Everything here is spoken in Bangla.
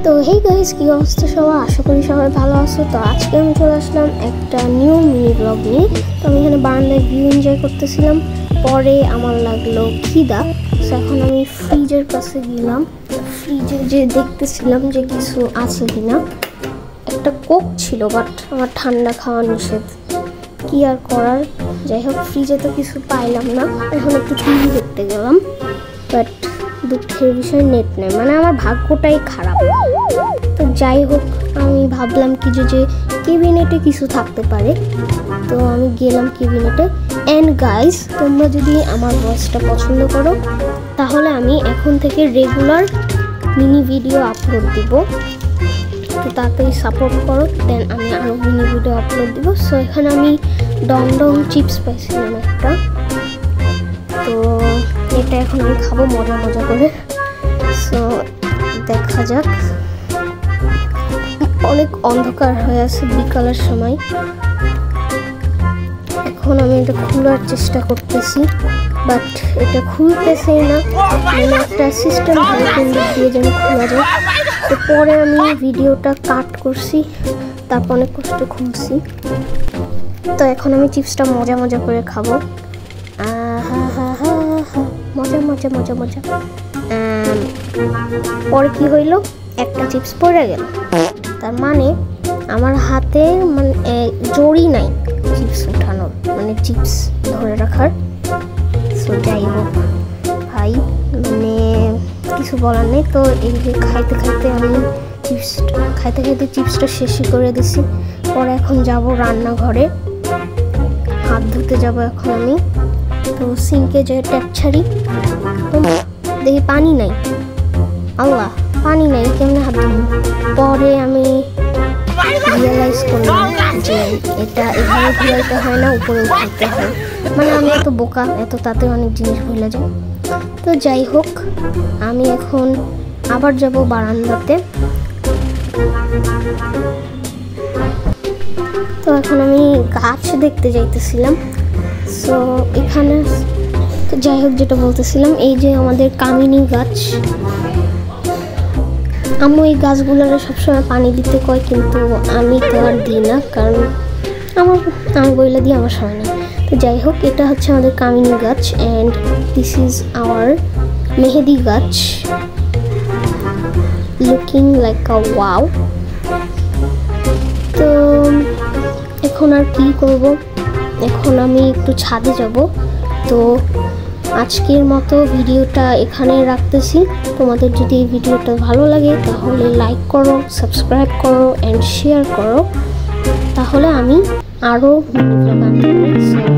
তো হেই গাইস, কি অবস্থা সবার? আশা করি সবাই ভালো আছো। তো আজকে আমি চলে আসলাম একটা নিউ মিনি ব্লগ নিয়ে। তো আমি এখানে বারান্দায় ভিউ এনজয় করতেছিলাম। পরে আমার লাগলো খিদা, তো এখন আমি ফ্রিজের কাছে গেলাম। ফ্রিজে যে দেখতেছিলাম যে কিছু আছে কিনা। একটা কোক ছিল, বাট আমার ঠান্ডা খাওয়া নিষেধ, কি আর করার। যাই হোক, ফ্রিজে তো কিছু পাইলাম না। এখন একটু টিভি দেখতে গেলাম, বাট দুঃখের বিষয় নেট নেই, মানে আমার ভাগ্যটাই খারাপ। তো যাই হোক, আমি ভাবলাম কি যে ক্যাবিনেটে কিছু থাকতে পারে, তো আমি গেলাম ক্যাবিনেটে। অ্যান্ড গাইস, তোমরা যদি আমার ভয়েসটা পছন্দ করো তাহলে আমি এখন থেকে রেগুলার মিনি ভিডিও আপলোড দিব। তো তাড়াতাড়ি সাপোর্ট করো, দেন আমি আরও মিনি ভিডিও আপলোড দিব। সো এখানে আমি ডং ডং চিপস পাইছিলাম একটা, তো এটা এখন আমি খাবো মজা মজা করে। সো দেখা যাক। অনেক অন্ধকার হয়ে আছে বিকালের সময়। এখন আমি এটা খোলার চেষ্টা করতেছি, বাট এটা খুলতেছেই না। মানে একটা সিস্টেম দিয়ে যেন খোলা যায়। তো পরে আমি ভিডিওটা কাট করছি, তারপর অনেক কষ্ট খুলছি। তো এখন আমি চিপসটা মজা মজা করে খাবো। মজা মজা মজা মজা। পরে কি হইলো, একটা চিপস পড়ে গেল। তার মানে আমার হাতে মানে জড়ি নাই চিপস উঠানোর, মানে চিপস ধরে রাখার। সো যাই হোক ভাই, মানে কিছু বলার নেই। তো এই যে খাইতে খাইতে আমি চিপসটা শেষই করে দিছি। পরে এখন যাব রান্নাঘরে, হাত ধুতে যাব এখন আমি। তো সিঙ্কে যে ট্যাপ ছাড়ি, তো দেখি পানি নাই। আল্লাহ, পানি নাই, কেমনে হাত ধুবো? পরে আমি রিয়েলাইজ করলাম যে এটা এভাবে ধুলাইতে হয় না, উপরে উঠাইতে হয়। মানে আমি এত বোকা, এত তাতে অনেক জিনিস ভুলে যাই। তো যাই হোক, আমি এখন আবার যাব বারান্দাতে। তো এখন আমি গাছ দেখতে যাইতেছিলাম। সো এখানে তো যাই হোক, যেটা বলতেছিলাম, এই যে আমাদের কামিনী গাছ। আম্মু এই গাছগুলোরে সবসময় পানি দিতে কয়, কিন্তু আমি তো আর দিই না, কারণ আমি বইলে দিই, আমার সময় নেই। তো যাই হোক, এটা হচ্ছে আমাদের কামিনী গাছ, অ্যান্ড দিস ইজ আওয়ার মেহেদি গাছ, লুকিং লাইক আ ওয়াও। তো এখন আর কি করব, এখন আমি একটু ছাদে যাব। তো আজকের মতো ভিডিওটা এখানে রাখতেছি। তোমাদের যদি এই ভিডিওটা ভালো লাগে তাহলে লাইক করো, সাবস্ক্রাইব করো অ্যান্ড শেয়ার করো, তাহলে আমি আরও ভিডিও বানাবো।